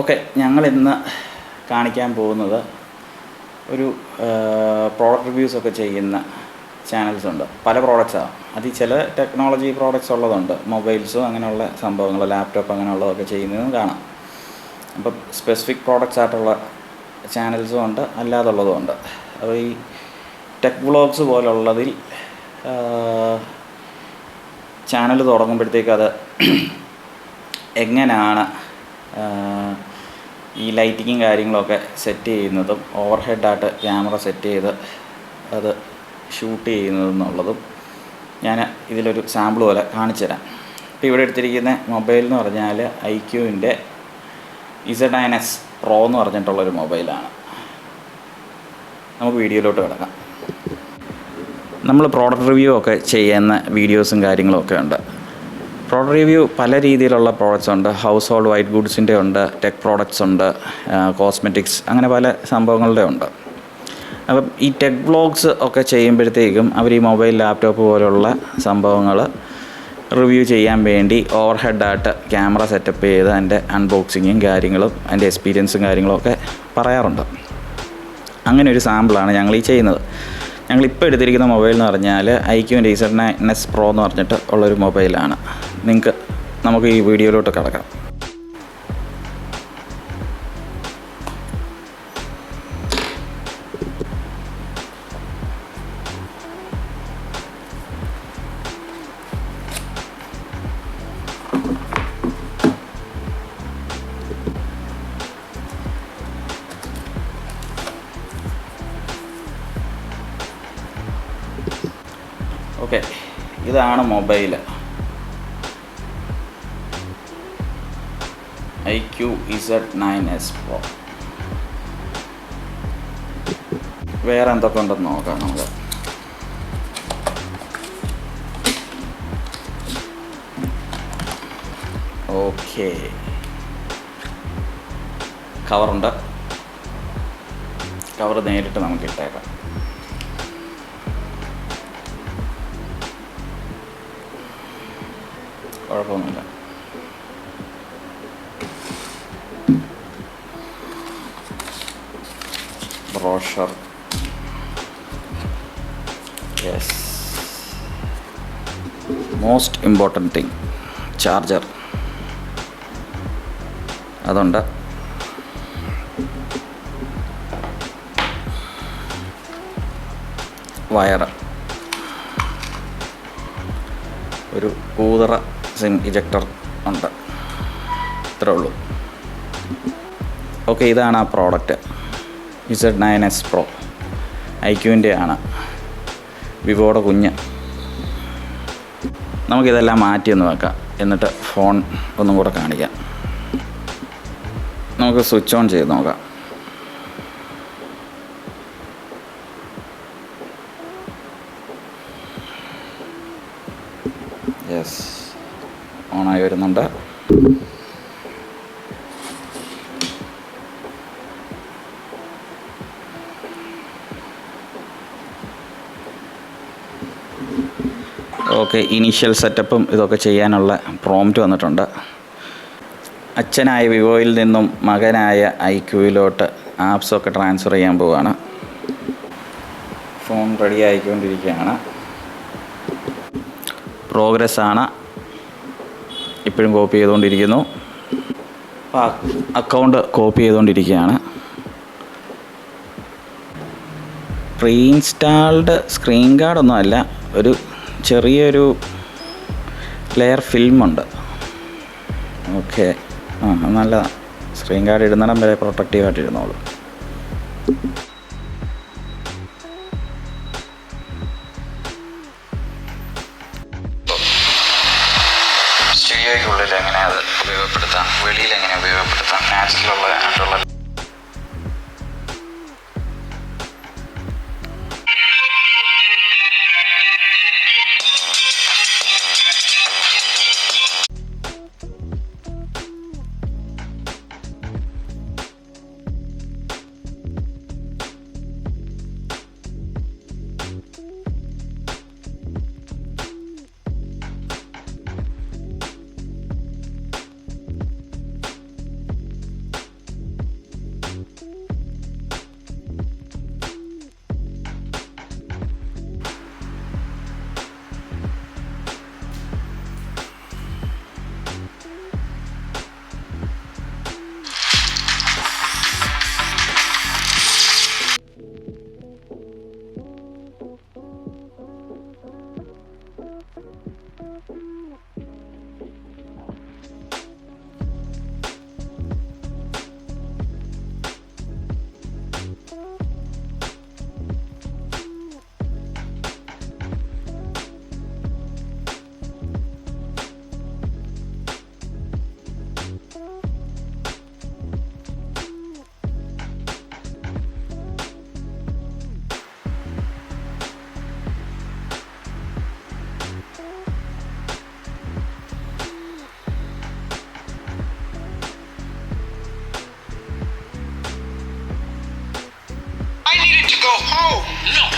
Okay, ഞങ്ങളിന്ന് കാണിക്കാൻ പോകുന്നത് ഒരു പ്രോഡക്റ്റ് റിവ്യൂസൊക്കെ ചെയ്യുന്ന ചാനൽസ് ഉണ്ട്. പല പ്രോഡക്റ്റ്സാണ്. അതിൽ ചില ടെക്നോളജി പ്രോഡക്റ്റ്സ് ഉള്ളതുണ്ട്, മൊബൈൽസോ അങ്ങനെയുള്ള സംഭവങ്ങൾ, ലാപ്ടോപ്പ് അങ്ങനെയുള്ളതൊക്കെ ചെയ്യുന്നതും കാണാം. അപ്പം സ്പെസിഫിക് പ്രോഡക്റ്റ്സ് ആയിട്ടുള്ള ചാനൽസും ഉണ്ട്, അല്ലാതുള്ളതും ഉണ്ട്. അപ്പോൾ ഈ ടെക് വ്ളോഗ്സ് പോലുള്ളതിൽ ചാനൽ തുടങ്ങുമ്പോഴത്തേക്ക് അത് എങ്ങനെയാണ് ഈ ലൈറ്റിങ്ങും കാര്യങ്ങളൊക്കെ സെറ്റ് ചെയ്യുന്നതും ഓവർ ഹെഡായിട്ട് ക്യാമറ സെറ്റ് ചെയ്ത് അത് ഷൂട്ട് ചെയ്യുന്നതെന്നുള്ളതും ഞാൻ ഇതിലൊരു സാമ്പിൾ പോലെ കാണിച്ചു തരാം. ഇപ്പോൾ ഇവിടെ എടുത്തിരിക്കുന്ന മൊബൈൽ എന്ന് പറഞ്ഞാൽ ഐക്യുവിൻ്റെ Z9S Pro എന്ന് പറഞ്ഞിട്ടുള്ളൊരു മൊബൈലാണ്. നമുക്ക് വീഡിയോയിലോട്ട് കിടക്കാം. നമ്മൾ പ്രോഡക്റ്റ് റിവ്യൂ ഒക്കെ ചെയ്യുന്ന വീഡിയോസും കാര്യങ്ങളൊക്കെ ഉണ്ട്. പ്രോഡക്റ്റ് റിവ്യൂ പല രീതിയിലുള്ള പ്രോഡക്റ്റ്സ് ഉണ്ട്. ഹൗസ് ഹോൾഡ് വൈറ്റ് ഗുഡ്സിൻ്റെ ഉണ്ട്, ടെക് പ്രോഡക്റ്റ്സ് ഉണ്ട്, കോസ്മെറ്റിക്സ്, അങ്ങനെ പല സംഭവങ്ങളുടെ ഉണ്ട്. അപ്പം ഈ ടെക് വ്ളോഗ്സ് ഒക്കെ ചെയ്യുമ്പോഴത്തേക്കും അവർ ഈ മൊബൈൽ, ലാപ്ടോപ്പ് പോലുള്ള സംഭവങ്ങൾ റിവ്യൂ ചെയ്യാൻ വേണ്ടി ഓവർ ഹെഡായിട്ട് ക്യാമറ സെറ്റപ്പ് ചെയ്ത് അതിൻ്റെ അൺബോക്സിങ്ങും കാര്യങ്ങളും അതിൻ്റെ എക്സ്പീരിയൻസും കാര്യങ്ങളൊക്കെ പറയാറുണ്ട്. അങ്ങനെ ഒരു സാമ്പിളാണ് ഞങ്ങൾ ഈ ചെയ്യുന്നത്. ഞങ്ങളിപ്പോൾ എടുത്തിരിക്കുന്ന മൊബൈൽ എന്ന് പറഞ്ഞാൽ ഐക്യുവിൻ്റെ Z9S Pro എന്ന് പറഞ്ഞിട്ട് ഉള്ളൊരു മൊബൈലാണ്. നമുക്ക് ഈ വീഡിയോയിലോട്ട് കിടക്കാം. ഓക്കെ, ഇതാണ് മൊബൈൽ. IQ Z9S Pro. വേറെ എന്തൊക്കെ ഉണ്ടെന്ന് നോക്കാം നമുക്ക്. ഓക്കെ, കവറുണ്ട്. കവർ നേരിട്ട് നമുക്ക് ഇട്ടേക്കാം. കുഴപ്പമൊന്നുമില്ല. Brochure, yes. Most important thing, charger അതുണ്ട്. വയറ്, ഒരു കൂതറ സിം ഇജക്ടർ ഉണ്ട്. ഇത്രേ ഉള്ളൂ. ഓക്കെ, ഇതാണ് ആ പ്രോഡക്റ്റ്. Z9S Pro ഐക്യുവിൻ്റെ ആണ്, വിവോയുടെ കുഞ്ഞ്. നമുക്കിതെല്ലാം മാറ്റി ഒന്ന് വെക്കാം, എന്നിട്ട് ഫോൺ ഒന്നും കൂടെ കാണിക്കാം. നമുക്ക് സ്വിച്ച് ഓൺ ചെയ്ത് നോക്കാം. യെസ്, ഓണായി വരുന്നുണ്ട്. ഓക്കെ, ഇനീഷ്യൽ സെറ്റപ്പും ഇതൊക്കെ ചെയ്യാനുള്ള പ്രോംപ്റ്റ് വന്നിട്ടുണ്ട്. അച്ഛനായ വിവോയിൽ നിന്നും മകനായ ഐക്യുവിലോട്ട് ആപ്സൊക്കെ ട്രാൻസ്ഫർ ചെയ്യാൻ പോവുകയാണ്. ഫോൺ റെഡി ആയിക്കൊണ്ടിരിക്കുകയാണ്. പ്രോഗ്രസ്സാണ്, ഇപ്പോഴും കോപ്പി ചെയ്തുകൊണ്ടിരിക്കുന്നു. അപ്പോൾ അക്കൗണ്ട് കോപ്പി ചെയ്തുകൊണ്ടിരിക്കുകയാണ്. പ്രീ ഇൻസ്റ്റാൾഡ് സ്ക്രീൻ ഗാർഡൊന്നും അല്ല, ഒരു ചെറിയൊരു ലെയർ ഫിൽമുണ്ട്. ഓക്കെ, നല്ലതാണ്. സ്ക്രീൻ ഗാർഡ് ഇടുന്നിടം വരെ പ്രൊട്ടക്റ്റീവായിട്ട് ഇരുന്നോളൂ. സ്റ്റുഡിയോയ്ക്കുള്ളിൽ എങ്ങനെ അത് ഉപയോഗപ്പെടുത്താം, വെളിയിൽ എങ്ങനെ ഉപയോഗപ്പെടുത്താം, നാച്ചുറലുള്ള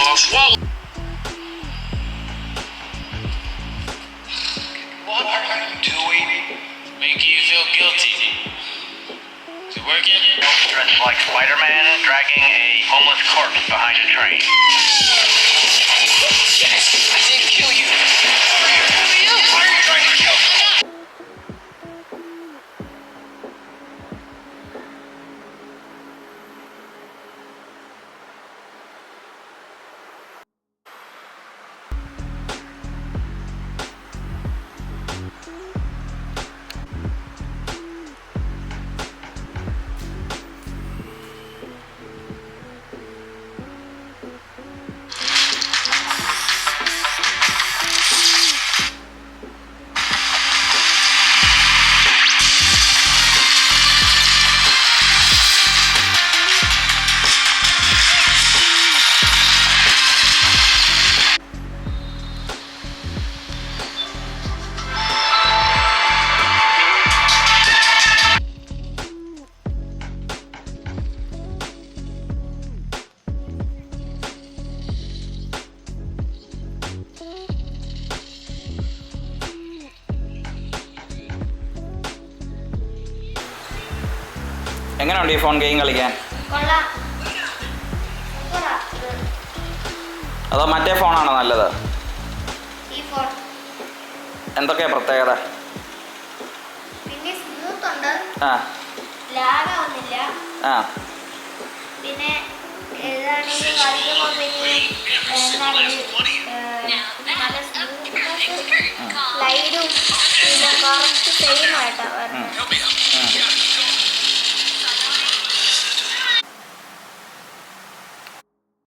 I'll swallow. What are you doing? Making you feel guilty. Is it working? Dressed like Spider-Man dragging a homeless corpse behind a train. Yes, I didn't kill you. Why are you trying to kill me? എങ്ങനെയുണ്ട് ഈ phone game കളിക്കാൻ? അതോ മറ്റേ ഫോണാണോ നല്ലത്? എന്തൊക്കെയാ പ്രത്യേകത? ആ ആ പിന്നെ ലൈറ്റും കറക്റ്റ് സെയിം ആയിട്ടാണ് വരുന്നത്.